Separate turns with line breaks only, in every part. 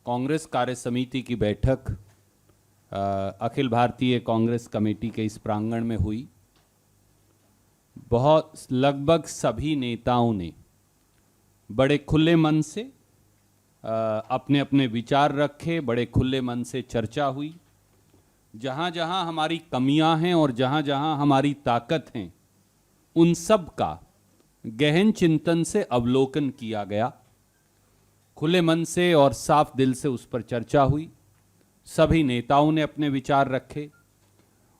कांग्रेस कार्य समिति की बैठक अखिल भारतीय कांग्रेस कमेटी के इस प्रांगण में हुई। लगभग सभी नेताओं ने बड़े खुले मन से अपने अपने विचार रखे, बड़े खुले मन से चर्चा हुई। जहाँ जहाँ हमारी कमियां हैं और जहाँ जहाँ हमारी ताकत हैं, उन सब का गहन चिंतन से अवलोकन किया गया। खुले मन से और साफ दिल से उस पर चर्चा हुई। सभी नेताओं ने अपने विचार रखे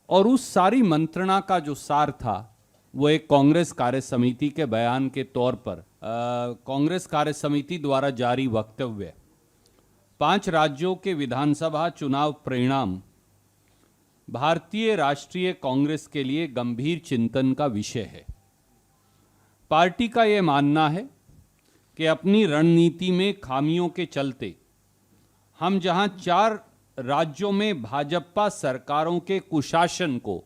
और उस सारी मंत्रणा का जो सार था वो एक कांग्रेस कार्य समिति के बयान के तौर पर कांग्रेस कार्य समिति द्वारा जारी वक्तव्य 5 राज्यों के विधानसभा चुनाव परिणाम भारतीय राष्ट्रीय कांग्रेस के लिए गंभीर चिंतन का विषय है। पार्टी का यह मानना है कि अपनी रणनीति में खामियों के चलते हम जहां 4 राज्यों में भाजपा सरकारों के कुशासन को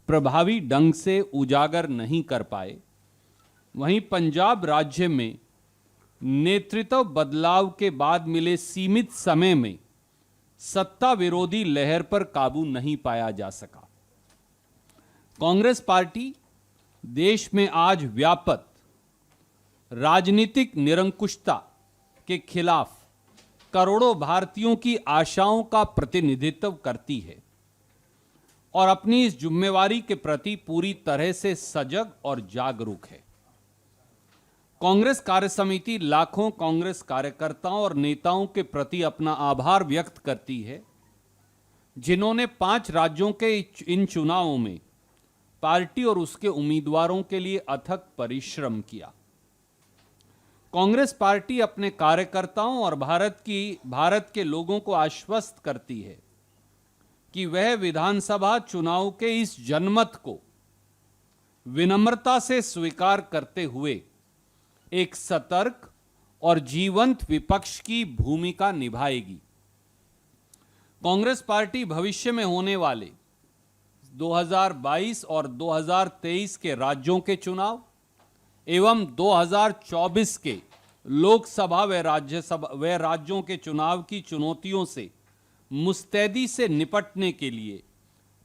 प्रभावी ढंग से उजागर नहीं कर पाए, वहीं पंजाब राज्य में नेतृत्व बदलाव के बाद मिले सीमित समय में सत्ता विरोधी लहर पर काबू नहीं पाया जा सका। कांग्रेस पार्टी देश में आज व्याप्त राजनीतिक निरंकुशता के खिलाफ करोड़ों भारतीयों की आशाओं का प्रतिनिधित्व करती है और अपनी इस जिम्मेवारी के प्रति पूरी तरह से सजग और जागरूक है। कांग्रेस कार्य समिति लाखों कांग्रेस कार्यकर्ताओं और नेताओं के प्रति अपना आभार व्यक्त करती है, जिन्होंने 5 राज्यों के इन चुनावों में पार्टी और उसके उम्मीदवारों के लिए अथक परिश्रम किया। कांग्रेस पार्टी अपने कार्यकर्ताओं और भारत के लोगों को आश्वस्त करती है कि वह विधानसभा चुनाव के इस जनमत को विनम्रता से स्वीकार करते हुए एक सतर्क और जीवंत विपक्ष की भूमिका निभाएगी। कांग्रेस पार्टी भविष्य में होने वाले 2022 और 2023 के राज्यों के चुनाव एवं 2024 के लोकसभा व राज्यों के चुनाव की चुनौतियों से मुस्तैदी से निपटने के लिए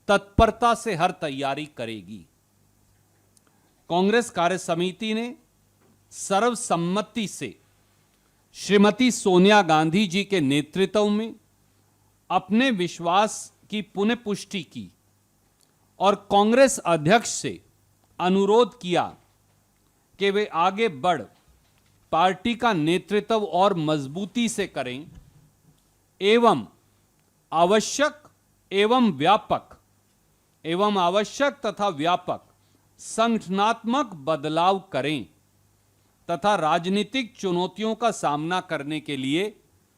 तत्परता से हर तैयारी करेगी। कांग्रेस कार्य समिति ने सर्वसम्मति से श्रीमती सोनिया गांधी जी के नेतृत्व में अपने विश्वास की पुनः पुष्टि की और कांग्रेस अध्यक्ष से अनुरोध किया कि वे आगे बढ़ पार्टी का नेतृत्व और मजबूती से करें एवं आवश्यक तथा व्यापक संगठनात्मक बदलाव करें तथा राजनीतिक चुनौतियों का सामना करने के लिए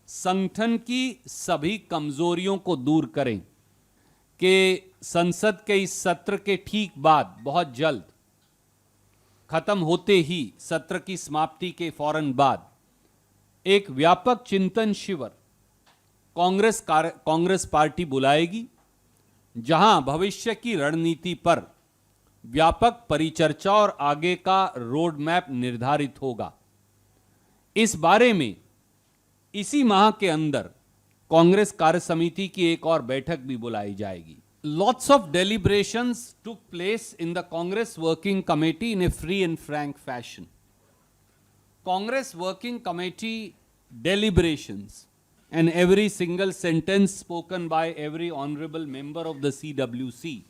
संगठन की सभी कमजोरियों को दूर करें। कि संसद के इस सत्र के ठीक बाद बहुत जल्द खत्म होते ही सत्र की समाप्ति के फौरन बाद एक व्यापक चिंतन शिविर कांग्रेस पार्टी बुलाएगी, जहां भविष्य की रणनीति पर व्यापक परिचर्चा और आगे का रोड मैप निर्धारित होगा। इस बारे में इसी माह के अंदर कांग्रेस कार्य समिति की एक और बैठक भी बुलाई जाएगी। Lots of deliberations took place in the Congress Working Committee in a free and frank fashion. Congress Working Committee deliberations and every single sentence spoken by every honorable member of the CWC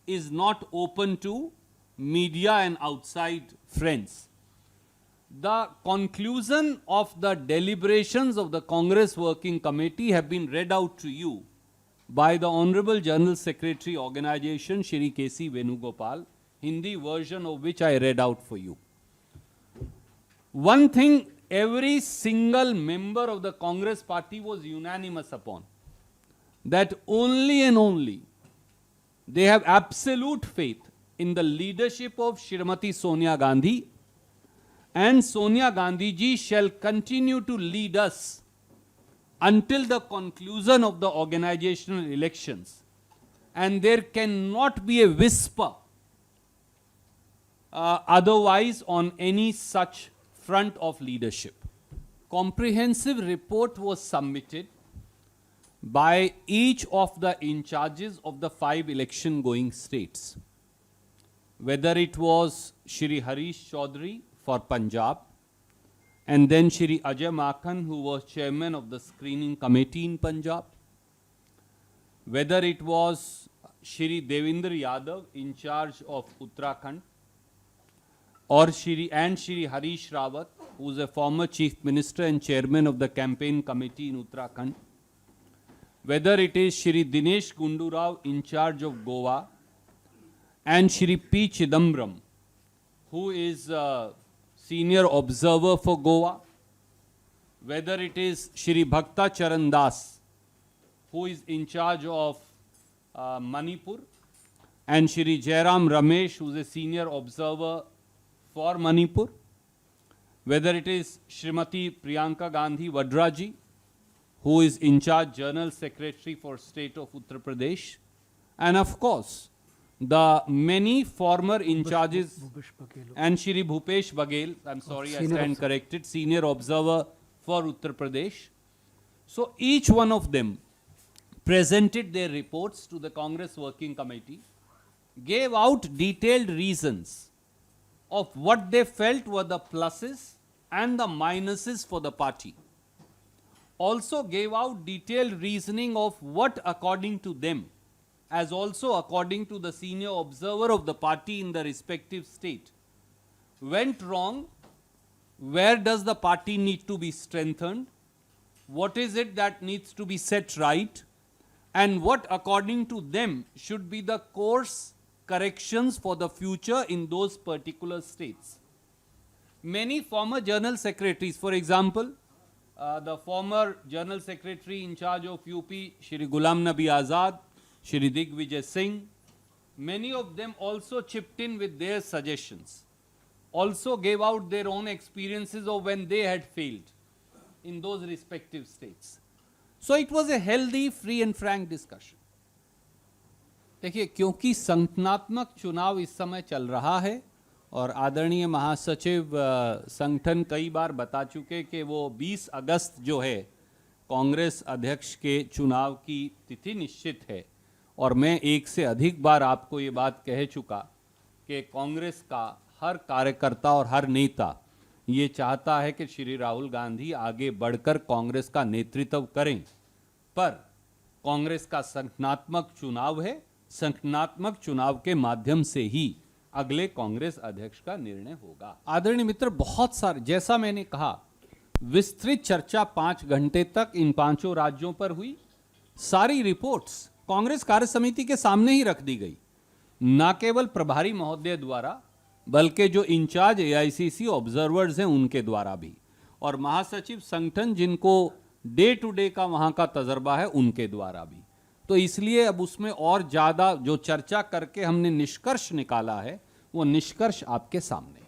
is not open to media and outside friends. The conclusion of the deliberations of the Congress Working Committee have been read out to you by the Honorable General Secretary Organization Shri K.C. Venugopal, Hindi version of which I read out for you. One thing every single member of the Congress party was unanimous upon, that only and only they have absolute faith in the leadership of Shrimati Sonia Gandhi, and Sonia Gandhi ji shall continue to lead us until the conclusion of the organizational elections, and there cannot be a whisper otherwise on any such front of leadership. comprehensive report was submitted by each of the in charges of the 5 election going states, whether it was Shri Harish Chaudhary for Punjab, and then Shri Ajay Makhan, who was chairman of the screening committee in Punjab, whether it was Shri Devendra Yadav in charge of Uttarakhand, or Shri Harish Rawat, who is a former chief minister and chairman of the campaign committee in Uttarakhand, whether it is Shri Dinesh Gundu Rao in charge of Goa, and Shri P. Chidambaram, who is a senior observer for Goa, whether it is Shri Bhakta Charan Das, who is in charge of Manipur, and Shri Jairam Ramesh, who is a senior observer for Manipur, whether it is Srimati Priyanka Gandhi Vadraji, who is in charge General Secretary for State of Uttar Pradesh, and of course, the many former in charges, and Shri Bhupesh Baghel, I'm sorry, I stand corrected, senior observer for Uttar Pradesh. So each one of them presented their reports to the Congress Working Committee, gave out detailed reasons of what they felt were the pluses and the minuses for the party. Also gave out detailed reasoning of what according to them, as also according to the senior observer of the party in the respective state, went wrong, where does the party need to be strengthened, what is it that needs to be set right, and what according to them should be the course corrections for the future in those particular states. Many former general secretaries, for example, the former general secretary in charge of UP, Shri Ghulam Nabi Azad, Shri Digvijay Singh, many of them also chipped in with their suggestions, also gave out their own experiences of when they had failed in those respective states. So it was a healthy, free and frank discussion. देखिए, क्योंकि संगठनात्मक चुनाव इस समय चल रहा है और आदरणीय महासचिव संगठन कई बार बता चुके कि वो 20 अगस्त जो है कांग्रेस अध्यक्ष के चुनाव की तिथि निश्चित है, और मैं एक से अधिक बार आपको ये बात कह चुका कि कांग्रेस का हर कार्यकर्ता और हर नेता ये चाहता है कि श्री राहुल गांधी आगे बढ़कर कांग्रेस का नेतृत्व करें, पर कांग्रेस का संगठनात्मक चुनाव है, संगठनात्मक चुनाव के माध्यम से ही अगले कांग्रेस अध्यक्ष का निर्णय होगा। आदरणीय मित्र, बहुत सारे, जैसा मैंने कहा, विस्तृत चर्चा 5 घंटे तक इन 5 राज्यों पर हुई। सारी रिपोर्ट्स कांग्रेस कार्य समिति के सामने ही रख दी गई, न केवल प्रभारी महोदय द्वारा बल्कि जो इंचार्ज एआईसीसी ऑब्जर्वर्स हैं उनके द्वारा भी, और महासचिव संगठन जिनको डे टू डे का वहां का तजर्बा है उनके द्वारा भी। तो इसलिए अब उसमें और ज़्यादा जो चर्चा करके हमने निष्कर्ष निकाला है वो निष्कर्ष आपके सामने।